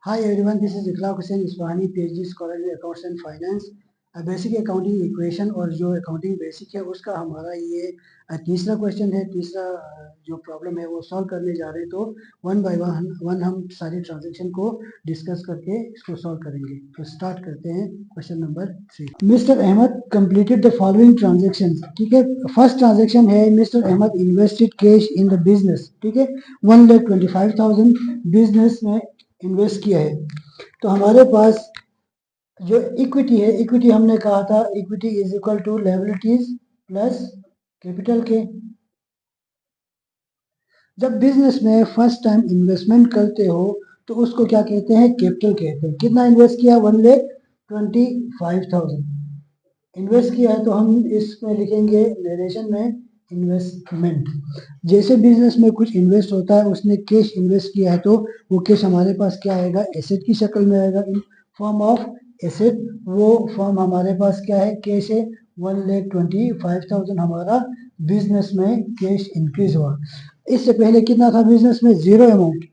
Hi everyone, this is Ikhlaq Hussain Isfahani, PhD scholar in Accounts and Finance। Basic accounting equation और जो accounting basic है उसका हमारा ये तीसरा क्वेश्चन है। तीसरा जो प्रॉब्लम है वो सॉल्व करने जा रहे हैं, तो वन बाय वन हम सारी ट्रांजेक्शन को डिस्कस करके इसको सॉल्व करेंगे। तो स्टार्ट करते हैं question number 3। Mister Ahmed completed the following transaction. ठीक है, फर्स्ट ट्रांजेक्शन है mister Ahmed invested cash in the business. ठीक है, 1,25,000 बिजनेस में इन्वेस्ट किया है। तो हमारे पास जो इक्विटी है, इक्विटी हमने कहा था equity is equal to liabilities plus capital के। जब बिजनेस में फर्स्ट टाइम इन्वेस्टमेंट करते हो तो उसको क्या कहते हैं, कैपिटल कहते हैं। कितना इन्वेस्ट किया, 1,25,000 इन्वेस्ट किया है। तो हम इसमें लिखेंगे नरेशन में इन्वेस्टमेंट। जैसे बिजनेस में कुछ इन्वेस्ट होता है, उसने कैश इन्वेस्ट किया है, तो वो कैश हमारे पास क्या आएगा, एसेट की शक्ल में आएगा, इन फॉर्म ऑफ एसेट। वो फॉर्म हमारे पास क्या है, कैश है। 1,25,000 हमारा बिजनेस में कैश इंक्रीज हुआ। इससे पहले कितना था बिजनेस में, जीरो अमाउंट।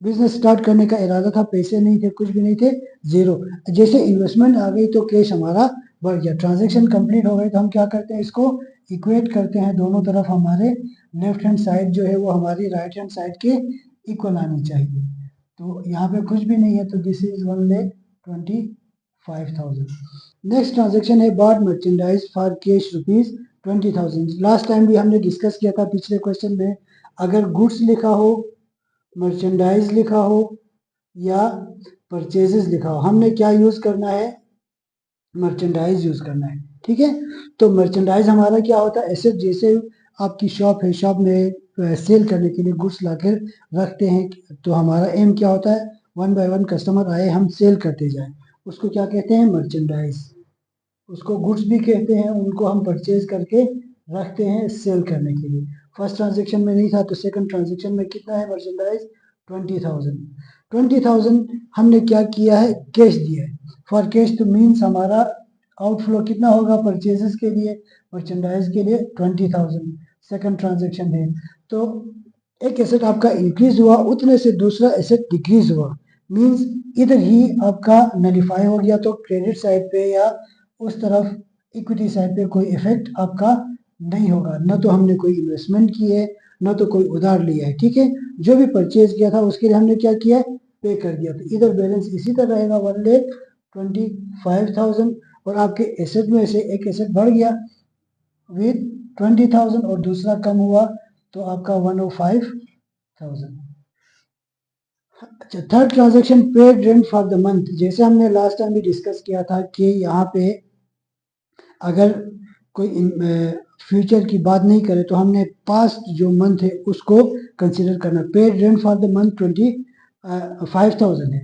बिजनेस स्टार्ट करने का इरादा था, पैसे नहीं थे, कुछ भी नहीं थे, जीरो। जैसे इन्वेस्टमेंट आ गई तो कैश हमारा बढ़ गया। ट्रांजेक्शन कंप्लीट हो गई तो हम क्या करते हैं, इसको इक्वेट करते हैं। दोनों तरफ हमारे लेफ्ट हैंड साइड जो है वो हमारी राइट हैंड साइड के इक्वल आनी चाहिए। तो यहाँ पे कुछ भी नहीं है, तो दिस इज 1,25,000। नेक्स्ट ट्रांजेक्शन है bought merchandise for cash ₹20,000। Last time भी हमने डिस्कस किया था पिछले क्वेश्चन में, अगर गुड्स लिखा हो, मर्चेंडाइज लिखा हो या परचेजेस लिखा हो, हमने क्या यूज करना है, मर्चेंडाइज यूज करना है। ठीक है, तो मर्चेंडाइज हमारा क्या होता है, एसेट। जैसे आपकी शॉप है, शॉप में सेल करने के लिए गुड्स लाकर रखते हैं, तो हमारा एम क्या होता है, वन बाय वन कस्टमर आए, हम सेल करते जाए, उसको क्या कहते हैं, मर्चेंडाइज। उसको गुड्स भी कहते हैं, उनको हम परचेज करके रखते हैं सेल करने के लिए। फर्स्ट ट्रांजेक्शन में नहीं था, तो सेकंड ट्रांजेक्शन में कितना है मर्चेंडाइज, 20,000। 20,000 हमने क्या किया है, कैश दिया है। फॉर कैश तो मीन्स हमारा आउटफ्लो कितना होगा परचेजेस के लिए, मर्चेंडाइज के लिए 20,000। सेकंड ट्रांजेक्शन है, तो एक एसेट आपका इंक्रीज हुआ, उतने से दूसरा एसेट डिक्रीज हुआ। मीन्स इधर ही आपका नलीफाई हो गया, तो क्रेडिट साइड पे या उस तरफ इक्विटी साइड पे कोई इफेक्ट आपका नहीं होगा। न तो हमने कोई इन्वेस्टमेंट की है, न तो कोई उधार लिया है। ठीक है, जो भी परचेज किया था उसके लिए हमने क्या किया है, पे कर दिया। तो इधर बैलेंस इसी तरह रहेगा 1,25,000, और आपके एसेट में से एक एसेट बढ़ गया विद 20,000 और दूसरा कम हुआ, तो आपका 105,000। अच्छा, third transaction paid rent for the month. जैसे हमने लास्ट टाइम भी डिस्कस किया था कि यहाँ पे अगर कोई फ्यूचर की बात नहीं करे तो हमने पास्ट जो मंथ है उसको कंसिडर करना। Paid rent for the month 25,000 है।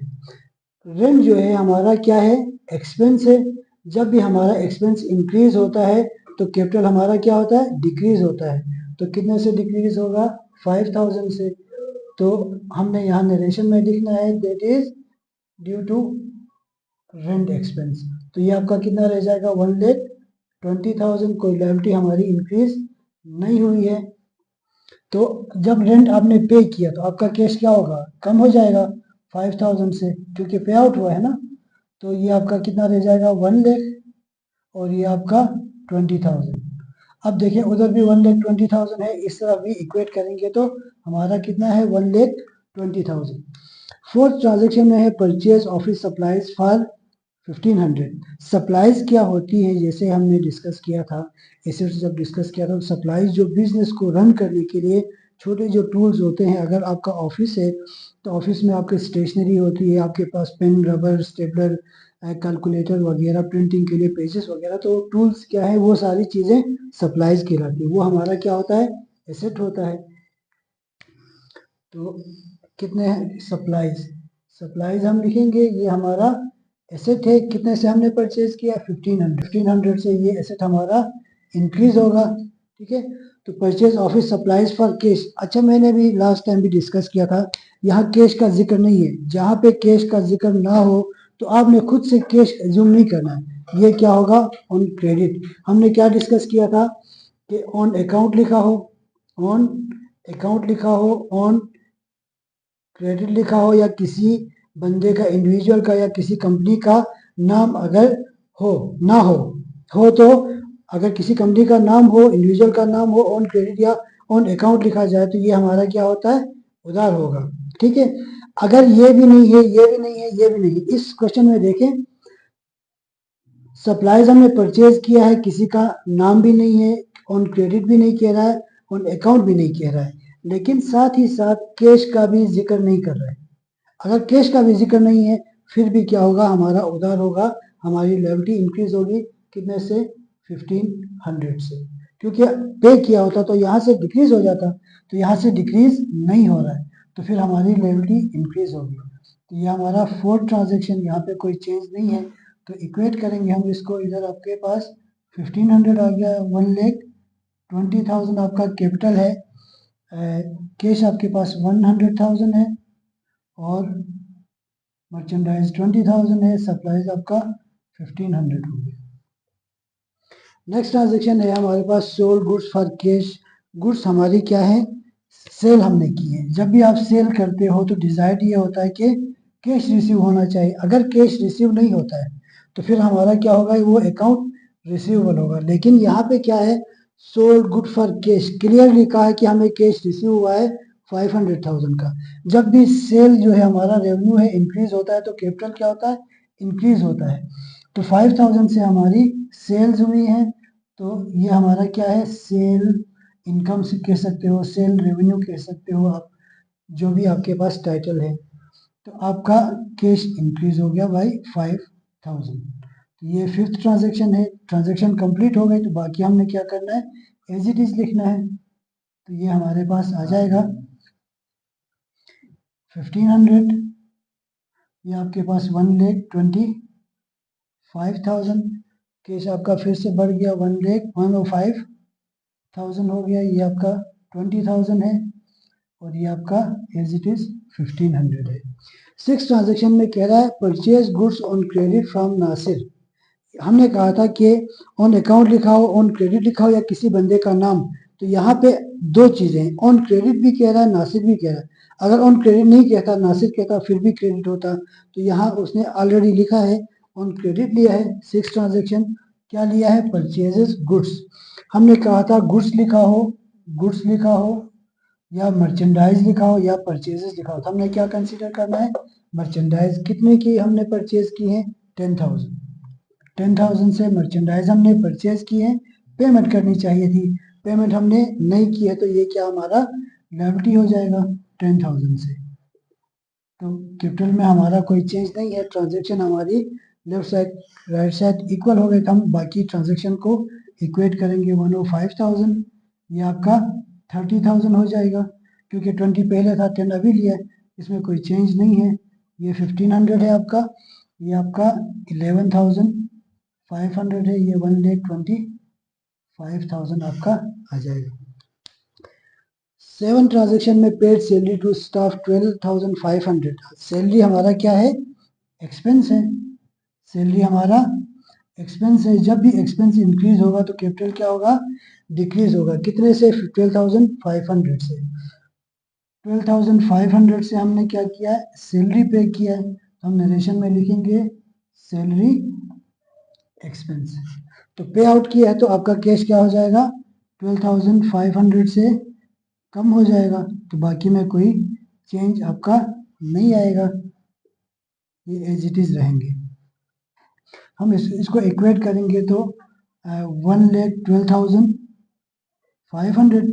रेंट जो है हमारा क्या है, एक्सपेंस है। जब भी हमारा एक्सपेंस इंक्रीज होता है तो कैपिटल हमारा क्या होता है, डिक्रीज होता है। तो कितने से डिक्रीज होगा, 5,000 से। तो हमने यहाँ नरेशन में लिखना है that is due to rent expense. तो ये आपका कितना रह जाएगा, 1,20,000। कोई लायबिलिटी हमारी इंक्रीज नहीं हुई है। तो जब रेंट आपने पे किया तो आपका कैश क्या होगा, कम हो जाएगा 5,000 से, क्योंकि पे आउट हुआ है ना। तो ये आपका कितना रह जाएगा, 1,00,000, और ये आपका 20,000। अब देखिए उधर भी 1,20,000 है, इस तरह भी इक्वेट करेंगे तो हमारा कितना है, 1,20,000। फोर्थ ट्रांजेक्शन में है purchase office supplies for 1,500। Supplies क्या होती है, जैसे हमने डिस्कस किया था, एसेट्स जब डिस्कस किया था, तो सप्लाईज जो बिजनेस को रन करने के लिए छोटे जो टूल्स होते हैं। अगर आपका ऑफिस है तो ऑफिस में आपकी स्टेशनरी होती है, आपके पास पेन, रबर, स्टेपलर, कैलकुलेटर वगैरह, प्रिंटिंग के लिए पेजेस वगैरह, तो टूल्स क्या है, वो सारी चीज़ें सप्लाईज कहलाती है। वो हमारा क्या होता है, एसेट होता है। तो कितने हैं सप्लाईज, सप्लाईज हम लिखेंगे ये हमारा एसेट है। कितने से हमने परचेज किया, 1,500 से ये एसेट हमारा इंक्रीज होगा। ठीक है, तो purchase office supplies for cash. अच्छा, मैंने भी लास्ट टाइम भी डिस्कस किया था, यहाँ कैश का जिक्र नहीं है। जहाँ पे कैश का जिक्र ना हो तो आपने खुद से कैश एज्यूम नहीं करना है। ये क्या होगा, ऑन क्रेडिट। हमने क्या डिस्कस किया था कि ऑन अकाउंट लिखा हो, ऑन अकाउंट लिखा हो, ऑन क्रेडिट लिखा हो, या किसी बंदे का, इंडिविजुअल का या किसी कंपनी का नाम अगर ना हो तो अगर किसी कंपनी का नाम हो, इंडिविजुअल का नाम हो, ऑन क्रेडिट या ऑन अकाउंट लिखा जाए तो ये हमारा क्या होता है, उधार होगा। ठीक है, अगर ये भी नहीं है, ये भी नहीं है, ये भी नहीं है, इस क्वेश्चन में देखें सप्लाईज हमने परचेज किया है, किसी का नाम भी नहीं है, ऑन क्रेडिट भी नहीं कह रहा है, ऑन अकाउंट भी नहीं कह रहा है, लेकिन साथ ही साथ कैश का भी जिक्र नहीं कर रहा है। अगर कैश का भी जिक्र नहीं है फिर भी क्या होगा, हमारा उधार होगा, हमारी लायबिलिटी इंक्रीज होगी कितने से, 1500 से, क्योंकि पे किया होता तो यहाँ से डिक्रीज हो जाता, तो यहाँ से डिक्रीज नहीं हो रहा है तो फिर हमारी लायबिलिटी इंक्रीज होगी। तो ये हमारा फोर्थ ट्रांजेक्शन, यहाँ पे कोई चेंज नहीं है, तो इक्वेट करेंगे हम इसको, इधर आपके पास 1500 आ गया, 1,20,000 आपका कैपिटल है, कैश आपके पास 100,000 है और मर्चेंडाइज 20,000 है, सप्लाईज आपका 1500 हो गया। नेक्स्ट ट्रांजेक्शन है हमारे पास sold goods for cash. Goods हमारी क्या है, सेल हमने की है। जब भी आप सेल करते हो तो डिजायर्ड ये होता है कि कैश रिसीव होना चाहिए। अगर कैश रिसीव नहीं होता है तो फिर हमारा क्या होगा, वो अकाउंट रिसीवेबल होगा। लेकिन यहाँ पे क्या है, sold good for cash, clearly कहा है कि हमें कैश रिसीव हुआ है 500,000 का। जब भी सेल जो है हमारा रेवेन्यू है इंक्रीज होता है तो कैपिटल क्या होता है, इंक्रीज होता है। तो 5,000 से हमारी सेल्स हुई है, तो ये हमारा क्या है, सेल इनकम से कह सकते हो, सेल रेवेन्यू कह सकते हो आप, जो भी आपके पास टाइटल है। तो आपका कैश इंक्रीज हो गया बाई 5,000। तो ये फिफ्थ ट्रांजेक्शन है। ट्रांजेक्शन कंप्लीट हो गई तो बाकी हमने क्या करना है, एज इट इज लिखना है। तो ये हमारे पास आ जाएगा 1500, ये आपके पास 1,25,000, कैश आपका फिर से बढ़ गया 1,05,000 हो गया, ये आपका 20,000 है और ये आपका एज इट इज 1500 है। सिक्स ट्रांजेक्शन में कह रहा है purchase goods on credit from Nasir. हमने कहा था कि ऑन अकाउंट लिखा हो, ऑन क्रेडिट लिखा हो या किसी बंदे का नाम, तो यहाँ पे दो चीजें, ऑन क्रेडिट भी कह रहा है, नासिर भी कह रहा है। अगर ऑन क्रेडिट नहीं कहता, नासिर कहता, फिर भी क्रेडिट होता। तो यहाँ उसने ऑलरेडी लिखा है, ऑन क्रेडिट लिया है। सिक्स ट्रांजेक्शन क्या लिया है, परचेजेस गुड्स। हमने कहा था गुड्स लिखा हो, गुड्स लिखा हो या मर्चेंडाइज लिखा हो या परचेजेस लिखा हो, तो हमने क्या कंसीडर करना है, मर्चेंडाइज। कितने की हमने परचेज की है, 10,000। 10,000 से मर्चेंडाइज हमने परचेज की है, पेमेंट करनी चाहिए थी, पेमेंट हमने नहीं की है, तो ये क्या हमारा लायबिलिटी हो जाएगा 10,000 से। तो कैपिटल में हमारा कोई चेंज नहीं है, ट्रांजेक्शन हमारी left side right side equal हो गए। तो हम बाकी ट्रांजेक्शन को इक्वेट करेंगे, 105,000 ये आपका 30,000 हो जाएगा, क्योंकि 20 पहले था, 10 अभी लिया है, इसमें कोई चेंज नहीं है। ये 1500 है आपका, ये आपका 11,500 है, ये 1,25,000 आपका आ जाएगा। सेवन ट्रांजेक्शन में paid salary to staff 12,500। Salary हमारा क्या है, एक्सपेंस है, सैलरी हमारा एक्सपेंस है। जब भी एक्सपेंस इंक्रीज होगा तो कैपिटल क्या होगा, डिक्रीज होगा। कितने से, 12,500 से। 12,500 से हमने क्या किया है, सैलरी पे किया है, तो हम नरेशन में लिखेंगे सैलरी एक्सपेंस। तो पे आउट किया है तो आपका कैश क्या हो जाएगा, 12,500 से कम हो जाएगा, तो बाकी में कोई चेंज आपका नहीं आएगा, ये एज इट इज रहेंगे। हम इसको इक्वेट करेंगे तो 1,12,500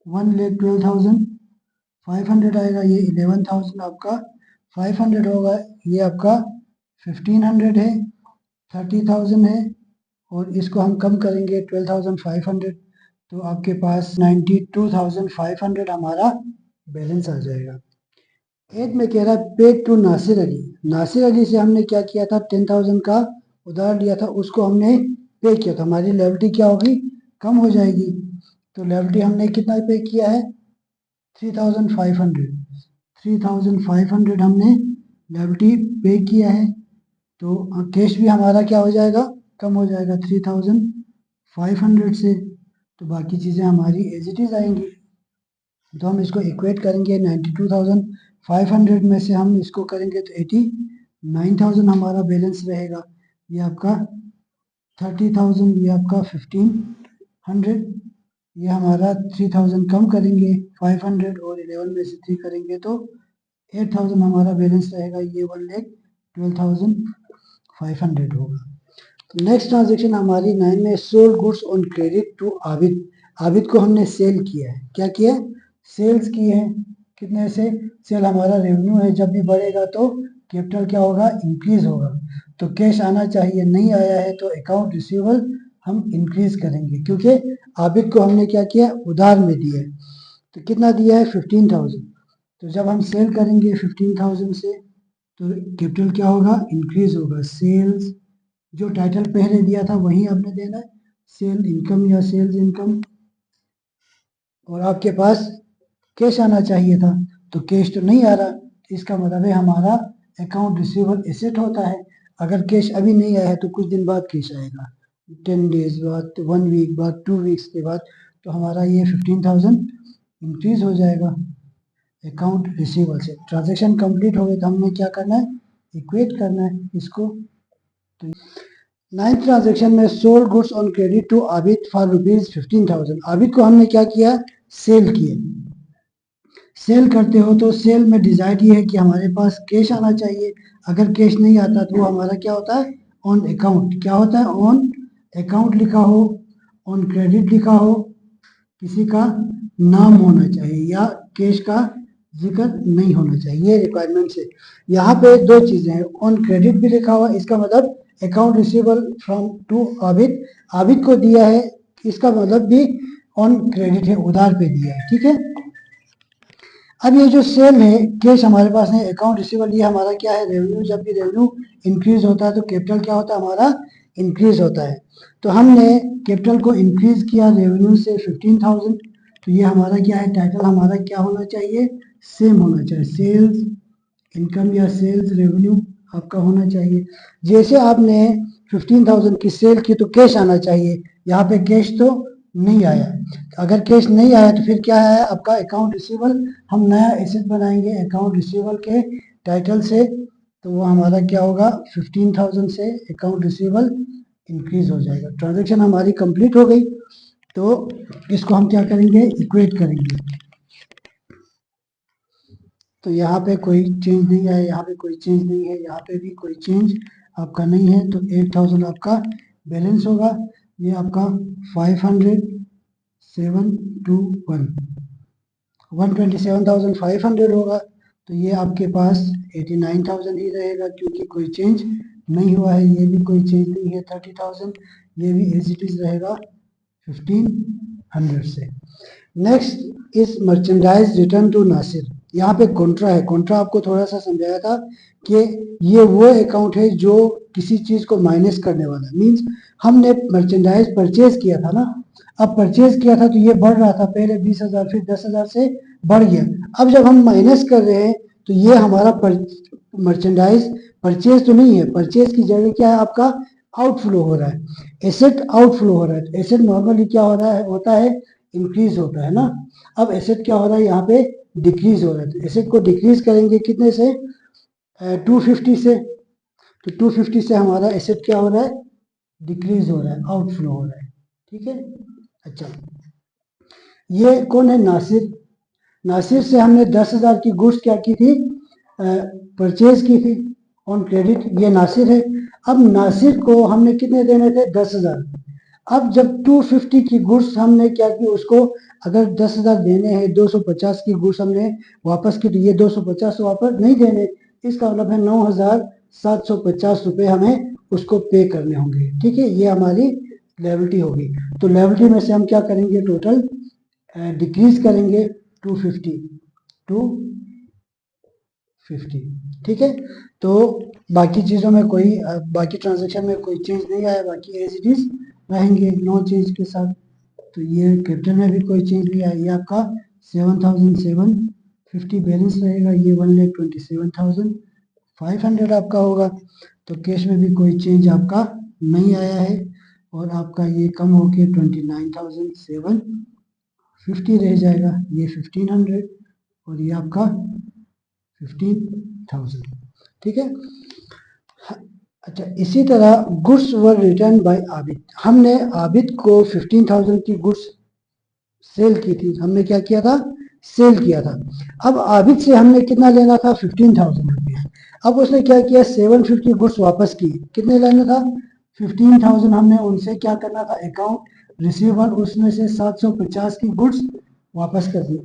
1,12,500 आएगा, ये 11,000 आपका 500 होगा, ये आपका 1,500 है, 30,000 है, और इसको हम कम करेंगे 12,500, तो आपके पास 92,500 हमारा बैलेंस आ जाएगा। एट में कह रहा है पेड टू नासिर अली। नासिर अली से हमने क्या किया था, 10,000 का उधार लिया था, उसको हमने पे किया था, हमारी लायबिलिटी क्या होगी, कम हो जाएगी। तो लायबिलिटी हमने कितना पे किया है, 3,500। 3,500 हमने लायबिलिटी पे किया है, तो कैश भी हमारा क्या हो जाएगा, कम हो जाएगा 3,500 से, तो बाकी चीज़ें हमारी एज इट इज आएंगी। तो हम इसको इक्वेट करेंगे 92,500 में से हम इसको करेंगे तो 89,000 हमारा बैलेंस रहेगा। ये आपका 30,000, ये आपका 1,500, ये हमारा 3,000 कम करेंगे 500 और 11 में से 3 करेंगे तो 8,000 हमारा बैलेंस रहेगा। ये 1,12,500 होगा। नेक्स्ट ट्रांजेक्शन हमारी 9 में sold goods on credit to Abid. Abid को हमने सेल किया है। क्या किया? सेल्स की है। कितने से? सेल हमारा रेवेन्यू है, जब भी बढ़ेगा तो कैपिटल क्या होगा? इंक्रीज होगा। तो कैश आना चाहिए, नहीं आया है तो अकाउंट रिसीवेबल हम इंक्रीज करेंगे, क्योंकि आबिद को हमने क्या किया? उधार में दिया है। तो कितना दिया है? 15,000। तो जब हम सेल करेंगे 15,000 से तो कैपिटल क्या होगा? इंक्रीज होगा। सेल्स, जो टाइटल पहले दिया था वही आपने देना है, सेल इनकम या सेल्स इनकम। और आपके पास कैश आना चाहिए था, तो कैश तो नहीं आ रहा, इसका मतलब है हमारा अकाउंट रिसीवेबल एसेट होता है। अगर कैश अभी नहीं आया है तो कुछ दिन बाद कैश आएगा, 10 डेज बाद, 1 वीक बाद, 2 वीक्स के बाद, तो हमारा ये 15,000 इंक्रीज हो जाएगा अकाउंट रिसीवेबल से। ट्रांजेक्शन कंप्लीट हो गए तो हमने क्या करना है? इक्वेट करना है इसको। तो 9th ट्रांजेक्शन में sold goods on credit to Abid for ₹15,000। Abid को हमने क्या किया? सेल किया। सेल करते हो तो सेल में डिजाइड ये है कि हमारे पास कैश आना चाहिए। अगर कैश नहीं आता तो वो हमारा क्या होता है? On account. क्या होता है? ऑन अकाउंट लिखा हो, ऑन क्रेडिट लिखा हो, किसी का नाम होना चाहिए या कैश का जिक्र नहीं होना चाहिए। ये रिक्वायरमेंट है। यहाँ पे दो चीजें हैं, ऑन क्रेडिट भी लिखा हुआ, इसका मतलब account receivable from to Abid, Abid को दिया है, इसका मतलब भी ऑन क्रेडिट है, उधार पे दिया है। ठीक है। अब ये जो सेल है, कैश हमारे पास है, अकाउंट रिसीवेबल, ये हमारा क्या है? रेवेन्यू। जब भी रेवेन्यू इंक्रीज होता है तो कैपिटल क्या होता है? हमारा इंक्रीज होता है। तो हमने कैपिटल को इंक्रीज किया रेवेन्यू से 15,000, तो ये हमारा क्या है? टाइटल हमारा क्या होना चाहिए? सेम होना चाहिए, सेल्स इनकम या सेल्स रेवेन्यू आपका होना चाहिए। जैसे आपने 15,000 की सेल की तो कैश आना चाहिए, यहाँ पे कैश तो नहीं आया। अगर कैश नहीं आया तो फिर क्या है? आपका अकाउंट रिसीवेबल। हम नया एसेट बनाएंगे अकाउंट रिसीवेबल के टाइटल से, तो वो हमारा क्या होगा? 15,000 से अकाउंट रिसीवेबल इंक्रीज हो जाएगा। ट्रांजेक्शन हमारी कंप्लीट हो गई, तो इसको हम क्या करेंगे? इक्वेट करेंगे। तो यहाँ पे कोई चेंज नहीं है, यहाँ पे कोई चेंज नहीं है, यहाँ पे भी कोई चेंज आपका नहीं है, तो 8,000 आपका बैलेंस होगा। ये आपका 500,721 127,500 होगा। तो ये आपके पास 89,000 ही रहेगा, क्योंकि कोई चेंज नहीं हुआ है। ये भी कोई चेंज नहीं है 30,000, ये भी एज इट इज रहेगा 1500 से। Next is merchandise return to Nasir. यहाँ पे कॉन्ट्रा है। कॉन्ट्रा आपको थोड़ा सा समझाया था कि ये वो अकाउंट है जो किसी चीज को माइनस करने वाला, मींस हमने मर्चेंडाइज परचेज किया था ना, अब परचेज किया था तो ये बढ़ रहा था, पहले 20,000 फिर 10,000 से बढ़ गया। अब जब हम माइनस कर रहे हैं तो ये हमारा मर्चेंडाइज परचेज तो नहीं है, परचेज की जगह क्या है? आपका आउटफ्लो हो रहा है, एसेट आउटफ्लो हो रहा है। एसेट नॉर्मली क्या हो रहा है? होता है इंक्रीज होता है ना। अब एसेट क्या हो रहा है? यहाँ पे डिक्रीज हो रहा है। तो एसेट को डिक्रीज करेंगे कितने से? 250 से। तो 250 से हमारा एसेट क्या हो रहा है? डिक्रीज हो रहा है, आउटफ्लो हो रहा है। ठीक है। अच्छा, ये कौन है? नासिर। नासिर से हमने 10,000 की गुड्स क्या की थी? परचेज की थी ऑन क्रेडिट। ये नासिर है। अब नासिर को हमने कितने देने थे? 10,000। अब जब 250 की गुड्स हमने क्या की, उसको अगर 10,000 देने हैं, 250 की गुड्स हमने वापस की, तो ये 250 वापस नहीं देने, इसका मतलब है 9,750 रुपये हमें उसको पे करने होंगे। ठीक है, ये हमारी लायबिलिटी होगी। तो लायबिलिटी में से हम क्या करेंगे? टोटल डिक्रीज करेंगे 250 टू 50। ठीक है। तो बाकी चीज़ों में कोई बाकी ट्रांजेक्शन में कोई चेंज नहीं आया, बाकी एज इट इज रहेंगे नो चेंज के साथ। तो ये कैपिटल में भी कोई चेंज नहीं आया। ये आपका 7,750 बैलेंस रहेगा। ये 1,27,500 आपका होगा। तो कैश में भी कोई चेंज आपका नहीं आया है, और आपका ये कम होके 29,750 50 रह जाएगा, ये 1500 और ये आपका 15,000। ठीक है। अच्छा, इसी तरह goods were return by Abid, हमने आबिद को 15,000 की गुड्स सेल की थी, हमने क्या किया था, सेल किया था। अब आबिद से हमने कितना लेना था, 15,000 रुपया। अब उसने क्या किया, 750 गुड्स वापस की, कितने लेना था, 15,000। हमने उनसे क्या करना था, अकाउंट रिसीवेबल, उसमें से 750 की गुड्स वापस कर दी।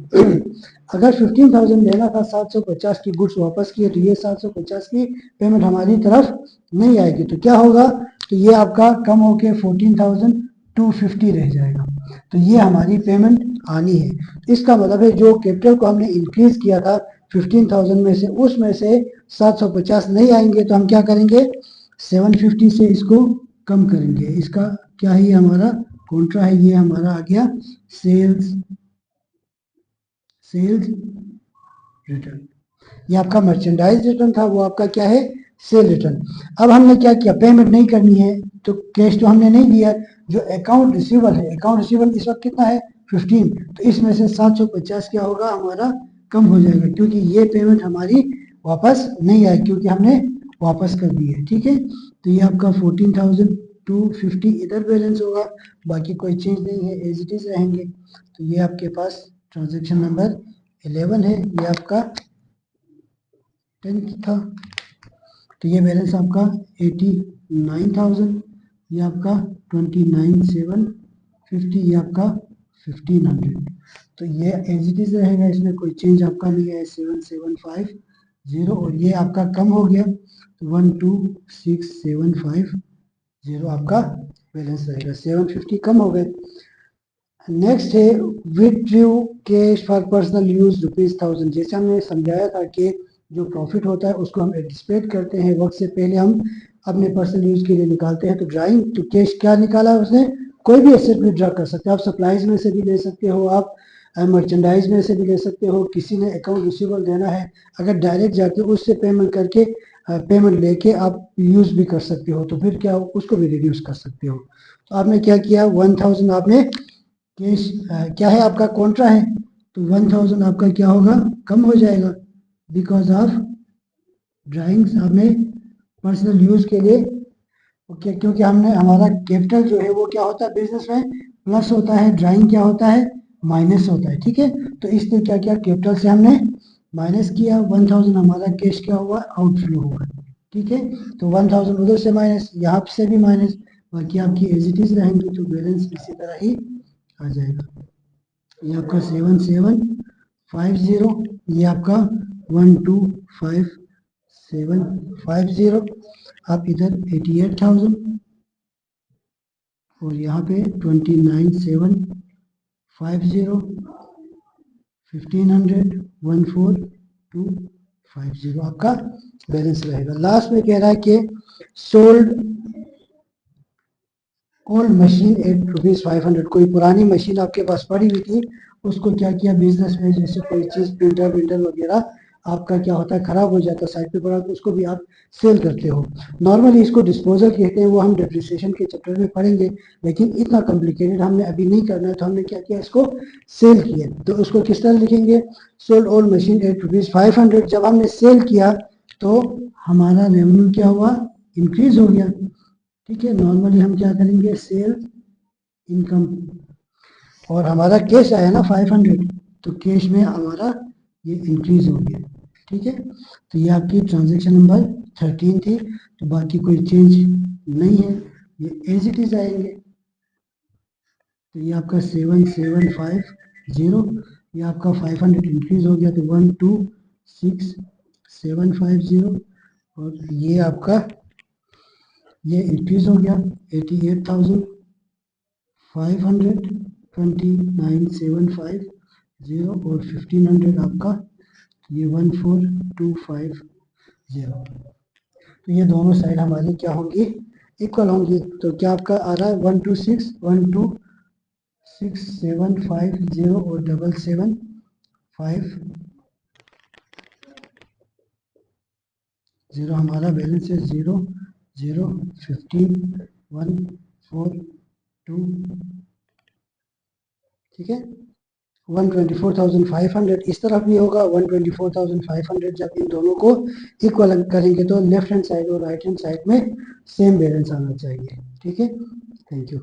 अगर 15,000 लेना था, 750 की गुड्स वापस किए, तो ये 750 की पेमेंट हमारी तरफ नहीं आएगी, तो क्या होगा, तो ये आपका कम होके 14,250 रह जाएगा। तो ये हमारी पेमेंट आनी है। इसका मतलब है जो कैपिटल को हमने इंक्रीज किया था 15,000 में से, उसमें से 750 नहीं आएंगे, तो हम क्या करेंगे, 750 से इसको कम करेंगे। इसका क्या है, ये हमारा कॉन्ट्रा है, ये हमारा आ गया सेल्स रिटर्न। ये आपका मर्चेंडाइज रिटर्न था, वो आपका क्या है, सेल रिटर्न। अब हमने क्या किया, पेमेंट नहीं करनी है, तो कैश तो हमने नहीं दिया, जो अकाउंट रिसीवेबल है, अकाउंट रिसीवेबल इस वक्त कितना है, 15, तो इसमें से 750 क्या होगा, हमारा कम हो जाएगा, क्योंकि ये पेमेंट हमारी वापस नहीं आई, क्योंकि हमने वापस कर दी है। ठीक है, तो ये आपका 14,250 इधर बैलेंस होगा, बाकी कोई चेंज नहीं है, एज इट इज रहेंगे। तो ये आपके पास ट्रांजेक्शन नंबर 11 है, ये आपका 10 था। तो ये बैलेंस आपका 89,000, ये आपका 29,750, ये आपका 1,500। तो ये एज इट इज रहेगा, इसमें कोई चेंज आपका नहीं है, 7,750, और ये आपका कम हो गया, तो 12,6,750 आपका बैलेंस रहेगा, 750 कम हो गए। नेक्स्ट है withdrew cash for personal use ₹1000। जैसे हमने समझाया था कि जो प्रॉफिट होता है उसको हम एंटिसिपेट करते हैं, वक्त से पहले हम अपने पर्सनल यूज के लिए निकालते हैं। तो ड्राइंग टू कैश क्या निकाला है उसने, कोई भी एसेट विड्रॉ कर सकते हो आप, सप्लाईज में से भी ले सकते हो आप, मर्चेंडाइज में से भी ले सकते हो, किसी ने अकाउंट रिसीवेबल देना है, अगर डायरेक्ट जाके उससे पेमेंट करके पेमेंट लेके आप यूज भी कर सकते हो, तो फिर क्या हो, उसको भी रिड्यूस कर सकते हो। तो आपने क्या किया, 1000 आपने कैश क्या है आपका कॉन्ट्रा है, तो 1000 आपका क्या होगा, कम हो जाएगा, बिकॉज ऑफ ड्राइंग्स आपने पर्सनल यूज के लिए ओके, क्योंकि हमने हमारा कैपिटल जो है वो क्या होता है बिजनेस में, प्लस होता है, ड्राइंग क्या होता है, माइनस होता है। ठीक है, तो इसलिए क्या किया, कैपिटल से हमने माइनस किया, 1000 हमारा कैश क्या हुआ, आउटफ्लो होगा। ठीक है, तो 1000 उधर से माइनस, यहाँ से भी माइनस, बाकी आपकी एज इट इज रहेंगी, तो बैलेंस इसी तरह ही आ जाएगा। ये आपका 7750, ये आपका 125750, आप इधर 88,000 और यहाँ पे 29,750, 1500, 14,250 आपका बैलेंस रहेगा। लास्ट में कह रहा है कि सोल्ड ओल्ड मशीन एट ₹500, कोई पुरानी मशीन आपके पास पड़ी हुई थी, उसको क्या किया बिजनेस में, जैसे कोई चीज़ प्रिंटर विंटर वगैरह आपका क्या होता है खराब हो जाता है, साइड पे पड़ा, तो उसको भी आप सेल करते हो। नॉर्मली इसको डिस्पोजल कहते हैं, वो हम डेप्रिसिएशन के चैप्टर में पढ़ेंगे, लेकिन इतना कॉम्प्लिकेटेड हमने अभी नहीं करना है, तो हमने क्या किया, इसको सेल किया। तो उसको किस तरह लिखेंगे, सोल्ड ओल्ड मशीन एट ₹500। जब हमने सेल किया तो हमारा रेवेन्यू क्या हुआ, इंक्रीज हो गया। ठीक है, नॉर्मली हम क्या करेंगे, सेल इनकम, और हमारा कैश आया ना 500, तो कैश में हमारा ये इंक्रीज हो गया। ठीक है, तो ये आपकी ट्रांजैक्शन नंबर 13 थी, तो बाकी कोई चेंज नहीं है, ये एज इट इज आएंगे। तो ये आपका 7750, ये आपका 500 इंक्रीज हो गया, तो 126750, और ये आपका ये इंक्रीज हो गया 88,500, 29,750 और 1500 आपका, ये 14,250। तो ये दोनों साइड हमारी क्या होंगी, इक्वल होंगी। तो क्या आपका आ रहा है 126,750 और 775 हमारा बैलेंस है 0,0,15,142। ठीक है, 124,500 इस तरफ भी होगा, 124,500 जब इन दोनों को इक्वल करेंगे तो लेफ्ट हैंड साइड और राइट हैंड साइड में सेम बैलेंस आना चाहिए। ठीक है, थैंक यू।